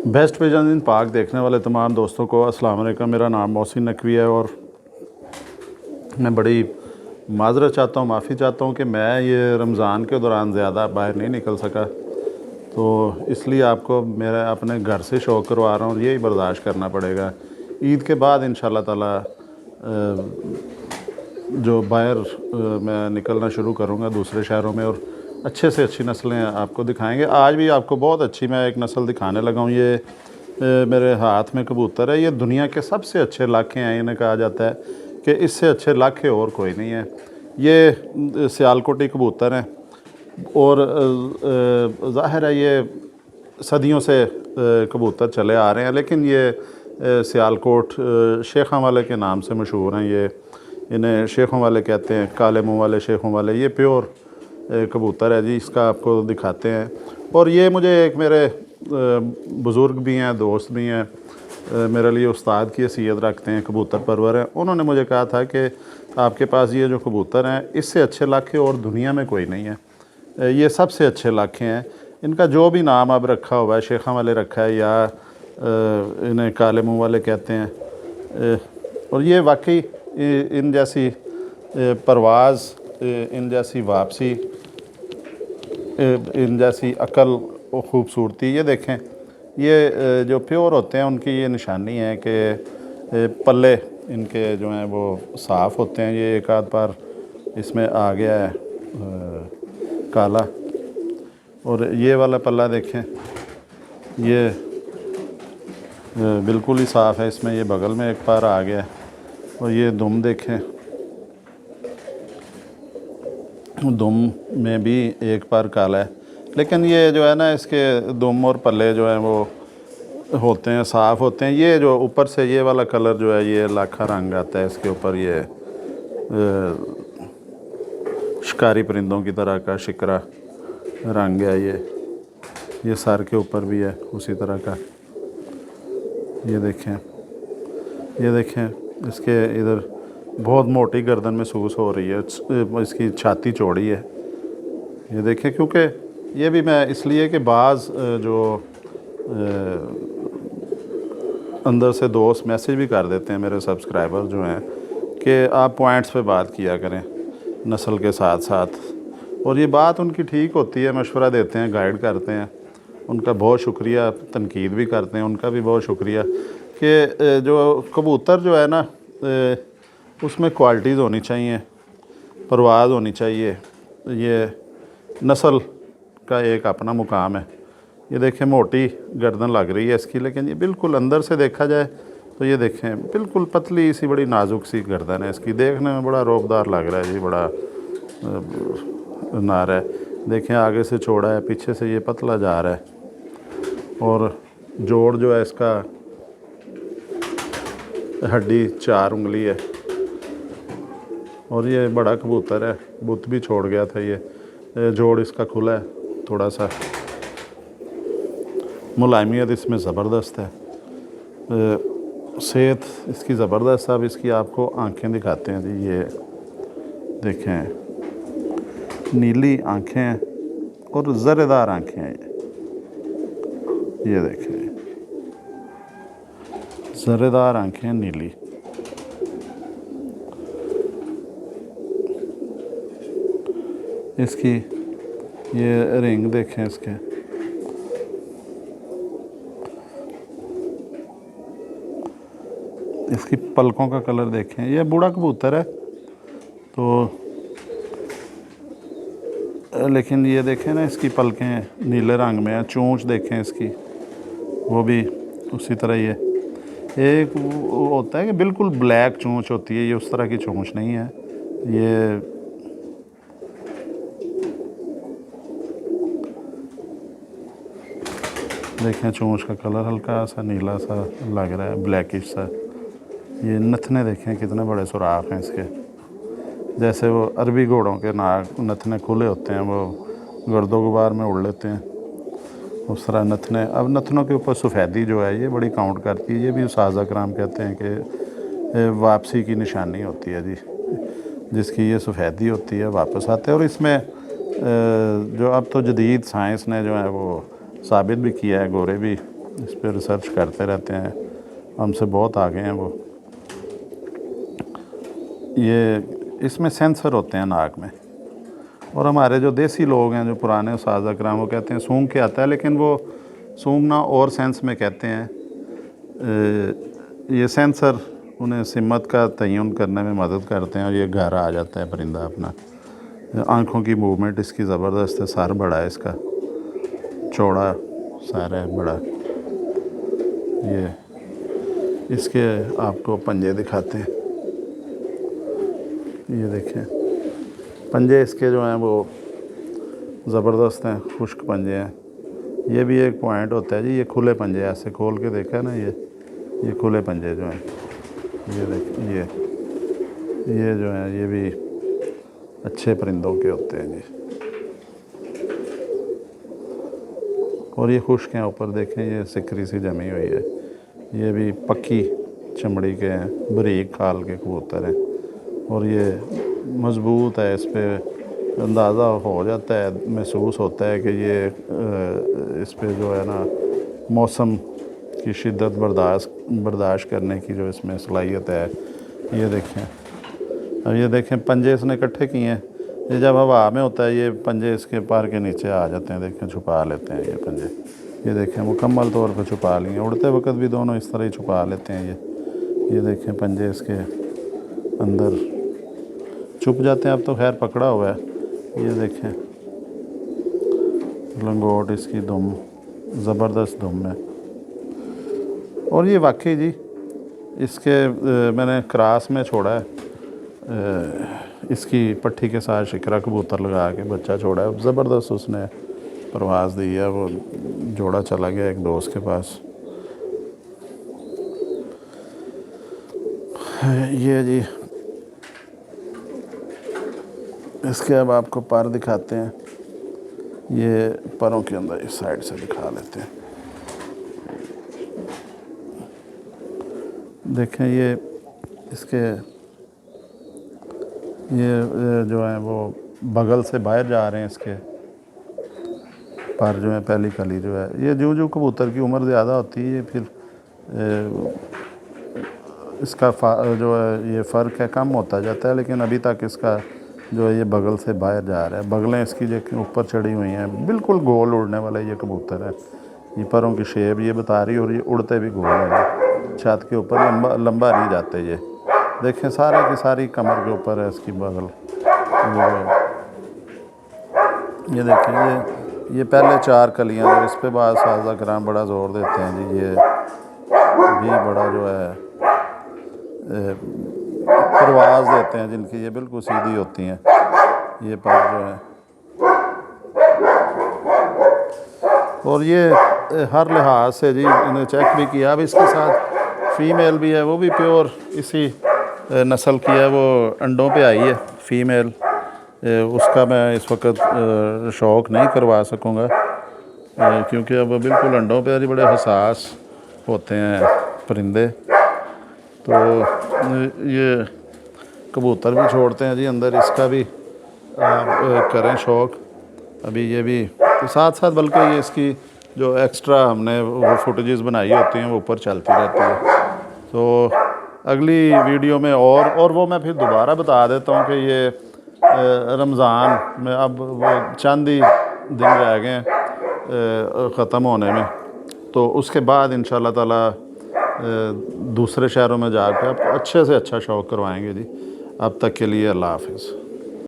Best pigeon इन पाक देखने वाले तमाम दोस्तों को अस्सलाम वालेकुम। मेरा नाम मोहसिन नकवी है और मैं बड़ी माज़रत चाहता हूँ, माफ़ी चाहता हूँ कि मैं ये रमज़ान के दौरान ज़्यादा बाहर नहीं निकल सका, तो इसलिए आपको मेरा अपने घर से शो करवा रहा हूँ, यही बर्दाश्त करना पड़ेगा। ईद के बाद इंशाल्लाह ताला जो बाहर मैं निकलना शुरू करूँगा दूसरे शहरों में और अच्छे से अच्छी नस्लें आपको दिखाएंगे। आज भी आपको बहुत अच्छी मैं एक नस्ल दिखाने लगा हूँ। ये मेरे हाथ में कबूतर है। ये दुनिया के सबसे अच्छे लाखे हैं। इन्हें कहा जाता है कि इससे अच्छे लाखे और कोई नहीं है। ये सियालकोटी कबूतर हैं और ज़ाहिर है ये सदियों से कबूतर चले आ रहे हैं, लेकिन ये सियालकोट शेखों वाले के नाम से मशहूर हैं। ये इन्हें शेखों वाले कहते हैं, काले मुँह वाले शेखों वाले। ये प्योर कबूतर है जी, इसका आपको दिखाते हैं। और ये मुझे एक मेरे बुज़ुर्ग भी हैं, दोस्त भी हैं, मेरे लिए उस्ताद की हैसियत रखते हैं, कबूतर परवर हैं। उन्होंने मुझे कहा था कि आपके पास ये जो कबूतर हैं इससे अच्छे लाखे और दुनिया में कोई नहीं है, ये सबसे अच्छे लाखे हैं। इनका जो भी नाम अब रखा हुआ है, शेखा वाले रखा है या इन्हें काले मुँह वाले कहते हैं। और ये वाकई इन जैसी परवाज़, इन जैसी वापसी, इन जैसी अकल और ख़ूबसूरती, ये देखें, ये जो प्योर होते हैं उनकी ये निशानी है कि पल्ले इनके जो हैं वो साफ़ होते हैं। ये एक आध बार इसमें आ गया है काला, और ये वाला पल्ला देखें, ये बिल्कुल ही साफ़ है। इसमें ये बगल में एक बार आ गया है। और ये दुम देखें, दुम में भी एक बार काला है, लेकिन ये जो है ना, इसके दुम और पल्ले जो हैं वो होते हैं, साफ़ होते हैं। ये जो ऊपर से ये वाला कलर जो है, ये लाखा रंग आता है इसके ऊपर। ये शिकारी परिंदों की तरह का शिकरा रंग है। ये सर के ऊपर भी है उसी तरह का। ये देखें, ये देखें, इसके इधर बहुत मोटी गर्दन महसूस हो रही है, इसकी छाती चौड़ी है। ये देखें, क्योंकि ये भी मैं इसलिए कि बाज़ जो अंदर से दोस्त मैसेज भी कर देते हैं, मेरे सब्सक्राइबर जो हैं, कि आप पॉइंट्स पे बात किया करें नस्ल के साथ साथ। और ये बात उनकी ठीक होती है, मशवरा देते हैं, गाइड करते हैं, उनका बहुत शुक्रिया। तनकीद भी करते हैं, उनका भी बहुत शुक्रिया। कि जो कबूतर जो है ना, उसमें क्वालिटीज़ होनी चाहिए, परवाज़ होनी चाहिए। ये नस्ल का एक अपना मुकाम है। ये देखें, मोटी गर्दन लग रही है इसकी, लेकिन ये बिल्कुल अंदर से देखा जाए तो ये देखें बिल्कुल पतली सी, बड़ी नाजुक सी गर्दन है इसकी। देखने में बड़ा रौबदार लग रहा है जी, बड़ा नार है। देखें, आगे से चौड़ा है, पीछे से ये पतला जा रहा है। और जोड़ जो है इसका, हड्डी 4 उंगली है। और ये बड़ा कबूतर है, बुत भी छोड़ गया था। ये जोड़ इसका खुला है, थोड़ा सा मुलायमियत इसमें ज़बरदस्त है, सेहत इसकी ज़बरदस्त। अब इसकी आपको आंखें दिखाते हैं जी। ये देखें, नीली आंखें हैं और ज़रेदार आंखें हैं। ये देखें, ज़रेदार आंखें नीली। इसकी ये रिंग देखें, इसके इसकी पलकों का कलर देखें। ये बूढ़ा कबूतर है तो, लेकिन ये देखें ना, इसकी पलकें नीले रंग में हैं। चोंच देखें इसकी, वो भी उसी तरह ही है। एक वो होता है कि बिल्कुल ब्लैक चोंच होती है, ये उस तरह की चोंच नहीं है। ये देखें, चोंच का कलर हल्का सा नीला सा लग रहा है, ब्लैकिश सा। ये नथने देखें, कितने बड़े सुराख हैं इसके, जैसे वो अरबी घोड़ों के नाक नथने खुले होते हैं, वो गर्दो गुबार में उड़ लेते हैं, उस तरह नथने। अब नथनों के ऊपर सफ़ेदी जो है ये बड़ी काउंट करती है। ये भी उस्ताद कराम कहते हैं कि वापसी की निशानी होती है जी, जिसकी ये सफ़ेदी होती है वापस आते हैं। और इसमें जो अब तो जदीद साइंस ने जो है वो साबित भी किया है, गोरे भी इस पर रिसर्च करते रहते हैं, हमसे बहुत आगे हैं वो। ये इसमें सेंसर होते हैं नाक में, और हमारे जो देसी लोग हैं, जो पुराने उस्ताद अकराम, वो कहते हैं सूंघ के आता है, लेकिन वो सूंघना और सेंस में कहते हैं। ये सेंसर उन्हें सिमत का तयन करने में मदद करते हैं, और ये घर आ जाता है परिंदा अपना। आँखों की मूवमेंट इसकी ज़बरदस्त है, सर बड़ा है इसका, चौड़ा सर है, बड़ा। ये इसके आपको पंजे दिखाते हैं, ये देखें पंजे इसके जो हैं वो ज़बरदस्त हैं, खुश्क पंजे हैं। ये भी एक पॉइंट होता है जी, ये खुले पंजे, ऐसे खोल के देखा ना, ये खुले पंजे जो हैं, ये देखें, ये जो हैं ये भी अच्छे परिंदों के होते हैं जी। और ये खुश्क हैं, ऊपर देखें ये सिकरी सी जमी हुई है। ये भी पक्की चमड़ी के हैं, बारीक खाल के कबूतर हैं, और ये मज़बूत है। इस पर अंदाज़ा हो जाता है, महसूस होता है कि ये इस पे जो है ना मौसम की शिद्दत बर्दाश्त करने की जो इसमें सलाहियत है। ये देखें, अब ये देखें पंजे इसने इकट्ठे किए हैं। ये जब हवा में होता है, ये पंजे इसके पैर के नीचे आ जाते हैं, देखें छुपा लेते हैं ये पंजे। ये देखें मुकम्मल तौर पर छुपा लिए, उड़ते वक्त भी दोनों इस तरह ही छुपा लेते हैं ये देखें पंजे इसके अंदर छुप जाते हैं। अब तो खैर पकड़ा हुआ है। ये देखें लंगोट, इसकी दुम ज़बरदस्त दुम है। और ये वाकई जी इसके मैंने क्रास में छोड़ा है, इसकी पट्टी के साथ शिकरा कबूतर लगा के बच्चा छोड़ा है, ज़बरदस्त उसने परवाज़ दी है। वो जोड़ा चला गया एक दोस्त के पास। ये जी इसके अब आपको पर दिखाते हैं। ये परों के अंदर इस साइड से दिखा लेते हैं। देखें ये इसके ये जो है वो बगल से बाहर जा रहे हैं, इसके पर जो है पहली कली जो है। ये जो कबूतर की उम्र ज़्यादा होती है, ये फिर इसका जो है ये फ़र्क है कम होता जाता है, लेकिन अभी तक इसका जो है ये बगल से बाहर जा रहा है। बगलें इसकी जो ऊपर चढ़ी हुई हैं, बिल्कुल गोल उड़ने वाला ये कबूतर है। ये परों की शेप ये बता रही है, और ये उड़ते भी गोल है, छत के ऊपर लंबा नहीं जाते। ये देखें सारे की सारी कमर के ऊपर है इसकी बगल। ये देखें ये पहले 4 कलियाँ, और इस पे बाद साज़ा कराम बड़ा ज़ोर देते हैं जी। ये भी बड़ा जो है परवाज़ देते हैं जिनकी, ये बिल्कुल सीधी होती हैं ये पर जो है। और ये हर लिहाज से जी इन्हें चेक भी किया। अब इसके साथ फ़ीमेल भी है, वो भी प्योर इसी नस्ल की है, वो अंडों पे आई है फ़ीमेल। उसका मैं इस वक्त शौक़ नहीं करवा सकूँगा, क्योंकि अब बिल्कुल अंडों पे जी बड़े हसास होते हैं परिंदे। तो ये कबूतर भी छोड़ते हैं जी अंदर, इसका भी आप करें शौक़। अभी ये भी तो साथ साथ, बल्कि ये इसकी जो एक्स्ट्रा हमने वो फुटेजेस बनाई होती हैं वो ऊपर चलती रहती है। तो अगली वीडियो में और वो मैं फिर दोबारा बता देता हूँ कि ये रमज़ान में अब वो चंद ही दिन रह गए हैं ख़त्म होने में, तो उसके बाद इंशाअल्लाह ताला दूसरे शहरों में जाकर आपको अच्छे से अच्छा शौक़ करवाएंगे जी। अब तक के लिए अल्लाह हाफ़िज़।